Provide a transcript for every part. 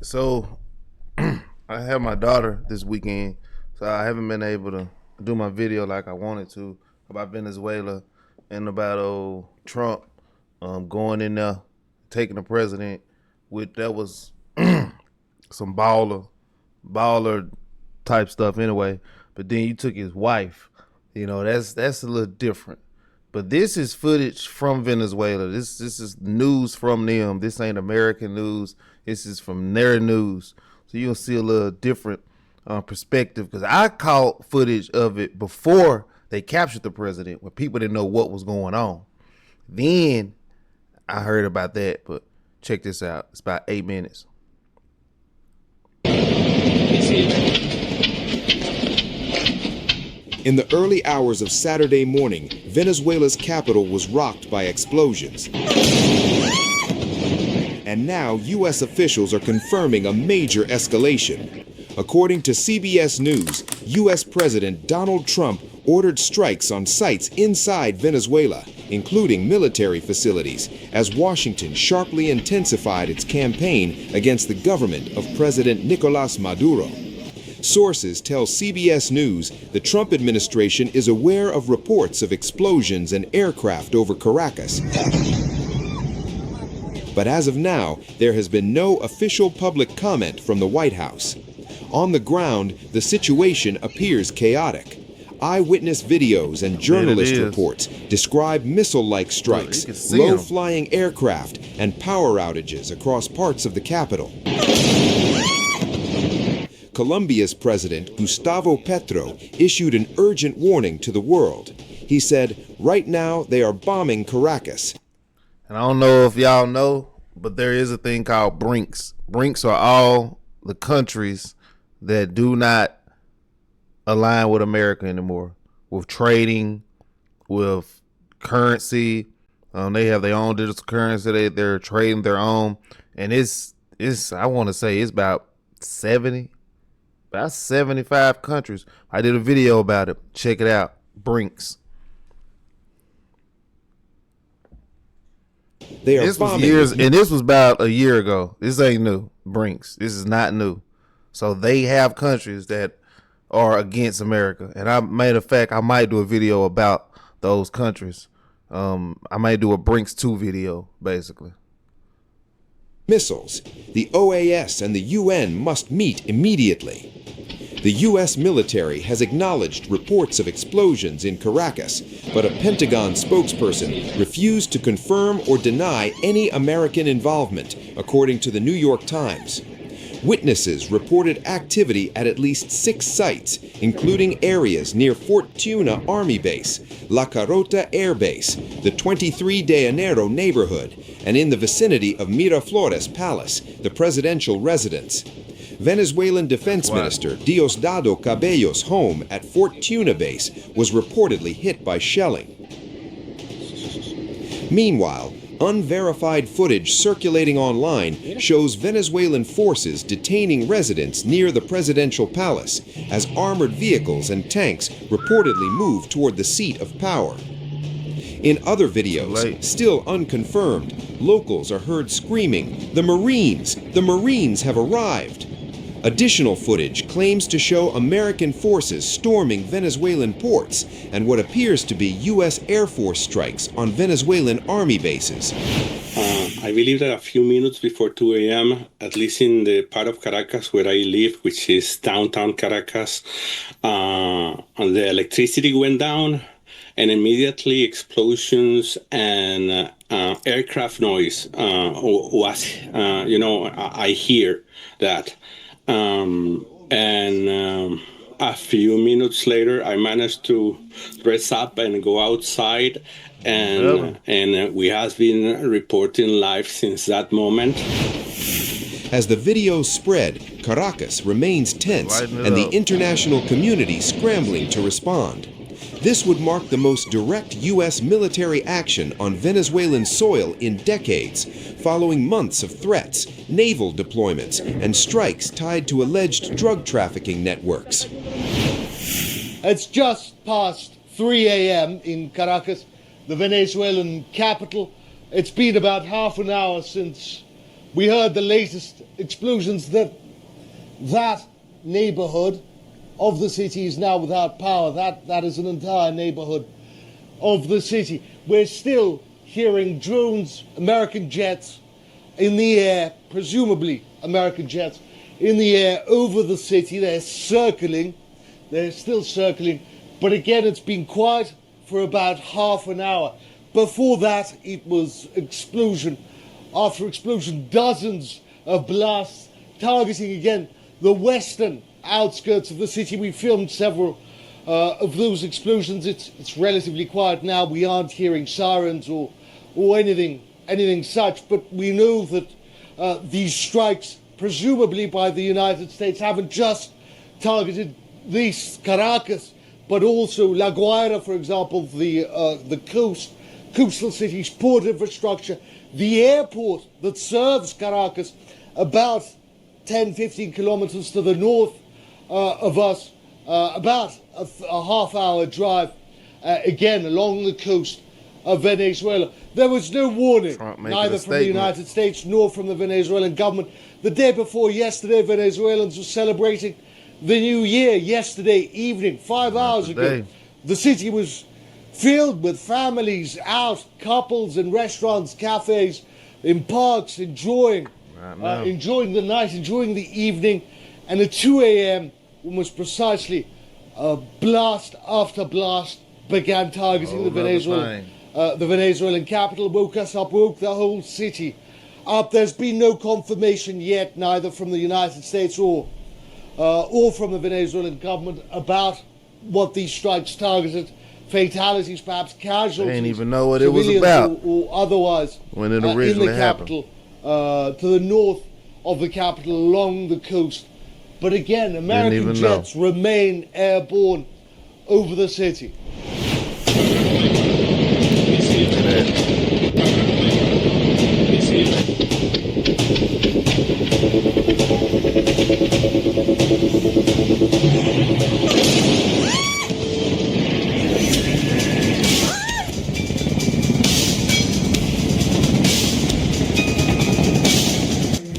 So I have my daughter this weekend, so I haven't been able to do my video like I wanted to about Venezuela and about Trump going in there, taking the president. With that was some baller type stuff anyway. But then you took his wife. That's a little different. But this is footage from Venezuela. This is news from them. This ain't American news. This is from their news. So you'll see a little different perspective because I caught footage of it before they captured the president when people didn't know what was going on. Then I heard about that, but check this out. It's about 8 minutes. In the early hours of Saturday morning, Venezuela's capital was rocked by explosions. And now U.S. officials are confirming a major escalation. According to CBS News, U.S. President Donald Trump ordered strikes on sites inside Venezuela, including military facilities, as Washington sharply intensified its campaign against the government of President Nicolas Maduro. Sources tell CBS News the Trump administration is aware of reports of explosions and aircraft over Caracas. But as of now, there has been no official public comment from the White House. On the ground, the situation appears chaotic. Eyewitness videos and journalist reports describe missile-like strikes, low-flying aircraft, and power outages across parts of the capital. Colombia's president, Gustavo Petro, issued an urgent warning to the world. He said, right now they are bombing Caracas. And I don't know if y'all know, but there is a thing called BRICS. BRICS are all the countries that do not align with America anymore, with trading, with currency. They have their own digital currency. They're trading their own. And it's I want to say it's about 75 countries. I did a video about it. Check it out. BRICS. This was years, and this was about a year ago. This ain't new. BRICS. This is not new. So they have countries that are against America. And matter of fact, I might do a video about those countries. I might do a BRICS 2 video, basically. Missiles. The OAS and the UN must meet immediately. The U.S. military has acknowledged reports of explosions in Caracas, but a Pentagon spokesperson refused to confirm or deny any American involvement, according to the New York Times. Witnesses reported activity at least 6 sites, including areas near Fort Tuna Army Base, La Carota Air Base, the 23 de Enero neighborhood, and in the vicinity of Miraflores Palace, the presidential residence. Venezuelan Defense Minister Diosdado Cabello's home at Fort Tuna Base was reportedly hit by shelling. Meanwhile, unverified footage circulating online shows Venezuelan forces detaining residents near the presidential palace as armored vehicles and tanks reportedly move toward the seat of power. In other videos, still unconfirmed, locals are heard screaming, "The Marines! The Marines have arrived!" Additional footage claims to show American forces storming Venezuelan ports and what appears to be U.S. Air Force strikes on Venezuelan army bases. I believe that a few minutes before 2 a.m., at least in the part of Caracas where I live, which is downtown Caracas, the electricity went down and immediately explosions and aircraft noise I hear that. A few minutes later, I managed to dress up and go outside, and we have been reporting live since that moment. As the videos spread, Caracas remains tense, and the international community scrambling to respond. This would mark the most direct U.S. military action on Venezuelan soil in decades, following months of threats, naval deployments, and strikes tied to alleged drug trafficking networks. It's just past 3 a.m. in Caracas, the Venezuelan capital. It's been about half an hour since we heard the latest explosions that neighborhood of the city is now without power. That is an entire neighborhood of the city. We're still hearing drones, American jets in the air, presumably American jets in the air over the city. They're still circling, but again it's been quiet for about half an hour. Before that it was explosion after explosion, dozens of blasts targeting again the western outskirts of the city. We filmed several of those explosions. It's relatively quiet now. We aren't hearing sirens or anything such, but we know that these strikes, presumably by the United States, haven't just targeted this Caracas, but also La Guaira, for example, the coastal cities, port infrastructure, the airport that serves Caracas, about 10-15 kilometers to the north of us, about a half-hour drive, again along the coast of Venezuela. There was no warning, neither from the United States nor from the Venezuelan government. The day before yesterday, Venezuelans were celebrating the new year. Yesterday evening, 5 hours ago, the city was filled with families out, couples in restaurants, cafes, in parks, enjoying the night, enjoying the evening. And at 2 a.m., almost precisely, blast after blast began targeting the Venezuelan capital. Woke us up, woke the whole city up. There's been no confirmation yet, neither from the United States or from the Venezuelan government, about what these strikes targeted. Fatalities, perhaps casualties. They didn't even know what it was about or otherwise. When it originally in the capital, to the north of the capital, along the coast. But again, American jets remain airborne over the city.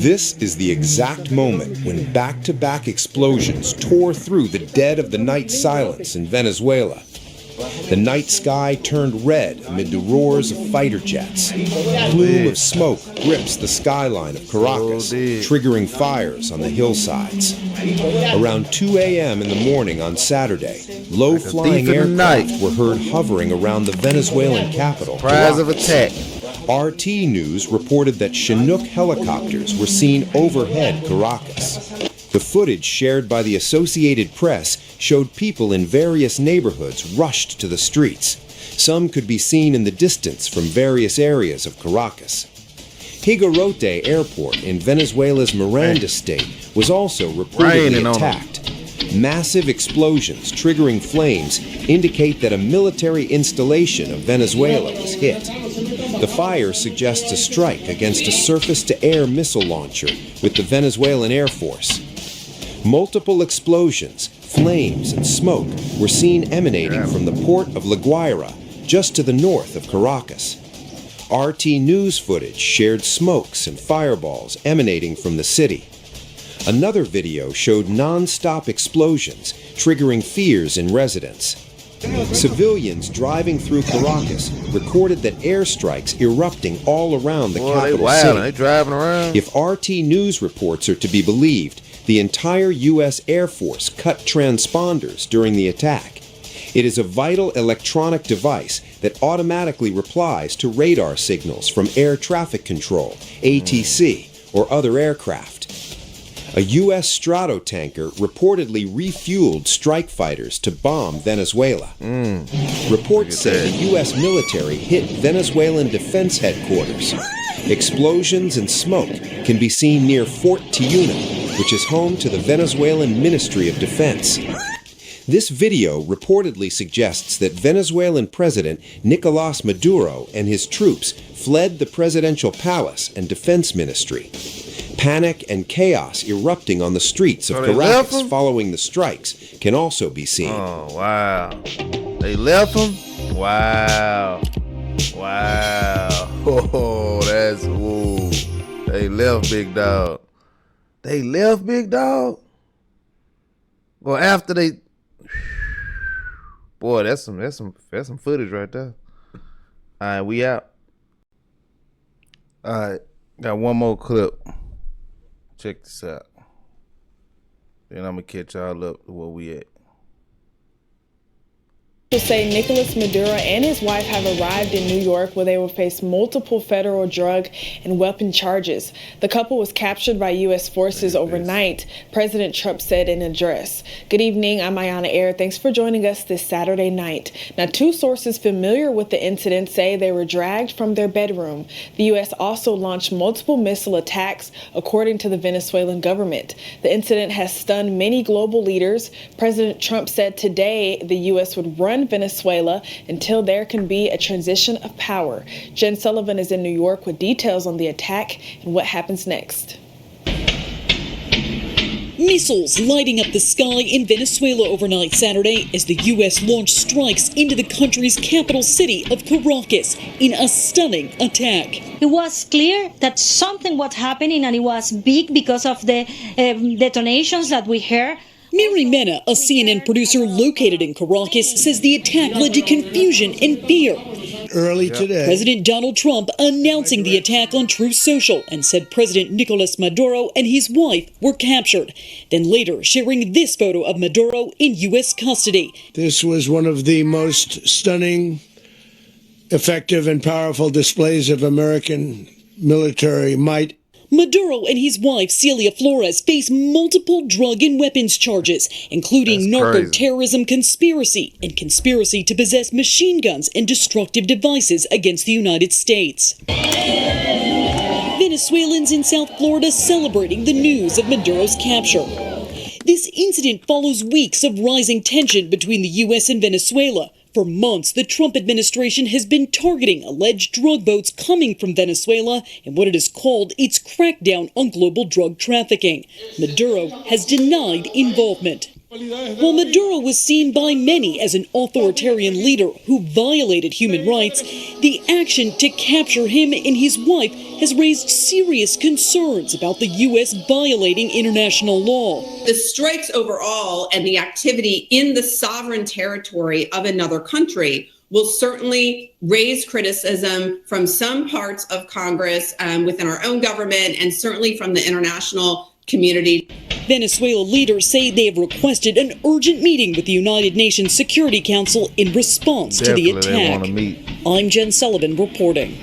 This is the exact moment when back-to-back explosions tore through the dead of the night silence in Venezuela. The night sky turned red amid the roars of fighter jets. A plume of smoke grips the skyline of Caracas, triggering fires on the hillsides. Around 2 a.m. in the morning on Saturday, low-flying aircraft were heard hovering around the Venezuelan capital. Surprise of attack. RT News reported that Chinook helicopters were seen overhead Caracas. The footage shared by the Associated Press showed people in various neighborhoods rushed to the streets. Some could be seen in the distance from various areas of Caracas. Higuerote Airport in Venezuela's Miranda state was also reportedly attacked. Massive explosions triggering flames indicate that a military installation of Venezuela was hit. The fire suggests a strike against a surface-to-air missile launcher with the Venezuelan Air Force. Multiple explosions, flames, and smoke were seen emanating from the port of La Guaira, just to the north of Caracas. RT News footage shared smokes and fireballs emanating from the city. Another video showed non-stop explosions, triggering fears in residents. Civilians driving through Caracas recorded that airstrikes erupting all around the capital city. They driving around. If RT News reports are to be believed, the entire U.S. Air Force cut transponders during the attack. It is a vital electronic device that automatically replies to radar signals from air traffic control, ATC, or other aircraft. A U.S. Stratotanker reportedly refueled strike fighters to bomb Venezuela. Reports say the U.S. military hit Venezuelan defense headquarters. Explosions and smoke can be seen near Fort Tiuna, which is home to the Venezuelan Ministry of Defense. This video reportedly suggests that Venezuelan President Nicolas Maduro and his troops fled the presidential palace and defense ministry. Panic and chaos erupting on the streets of Caracas following the strikes can also be seen. Oh, wow. They left him? Wow. Wow. Oh, that's, ooh. They left, big dog. They left, big dog. Well, after they, boy, that's some footage right there. All right, we out. All right, got one more clip. Check this out. Then I'm gonna catch y'all up to where we at. Say Nicolas Maduro and his wife have arrived in New York, where they will face multiple federal drug and weapon charges. The couple was captured by U.S. forces overnight, President Trump said in an address. Good evening, I'm Ayana Air. Thanks for joining us this Saturday night. Now, two sources familiar with the incident say they were dragged from their bedroom. The U.S. also launched multiple missile attacks, according to the Venezuelan government. The incident has stunned many global leaders. President Trump said today the U.S. would run Venezuela until there can be a transition of power. Jen Sullivan is in New York with details on the attack and what happens next. Missiles lighting up the sky in Venezuela overnight Saturday as the U.S. launched strikes into the country's capital city of Caracas in a stunning attack. It was clear that something was happening, and it was big because of the detonations that we heard. Mary Mena, a CNN producer located in Caracas, says the attack led to confusion and fear. Early today, President Donald Trump announcing the attack on Truth Social and said President Nicolas Maduro and his wife were captured. Then later sharing this photo of Maduro in U.S. custody. This was one of the most stunning, effective, and powerful displays of American military might. Maduro and his wife, Celia Flores, face multiple drug and weapons charges, including narco-terrorism conspiracy and conspiracy to possess machine guns and destructive devices against the United States. Venezuelans in South Florida celebrating the news of Maduro's capture. This incident follows weeks of rising tension between the U.S. and Venezuela. For months, the Trump administration has been targeting alleged drug boats coming from Venezuela in what it has called its crackdown on global drug trafficking. Maduro has denied involvement. While Maduro was seen by many as an authoritarian leader who violated human rights, the action to capture him and his wife has raised serious concerns about the U.S. violating international law. The strikes overall and the activity in the sovereign territory of another country will certainly raise criticism from some parts of Congress, within our own government, and certainly from the international community. Venezuela leaders say they have requested an urgent meeting with the United Nations Security Council in response to the attack. They want to meet. I'm Jen Sullivan reporting.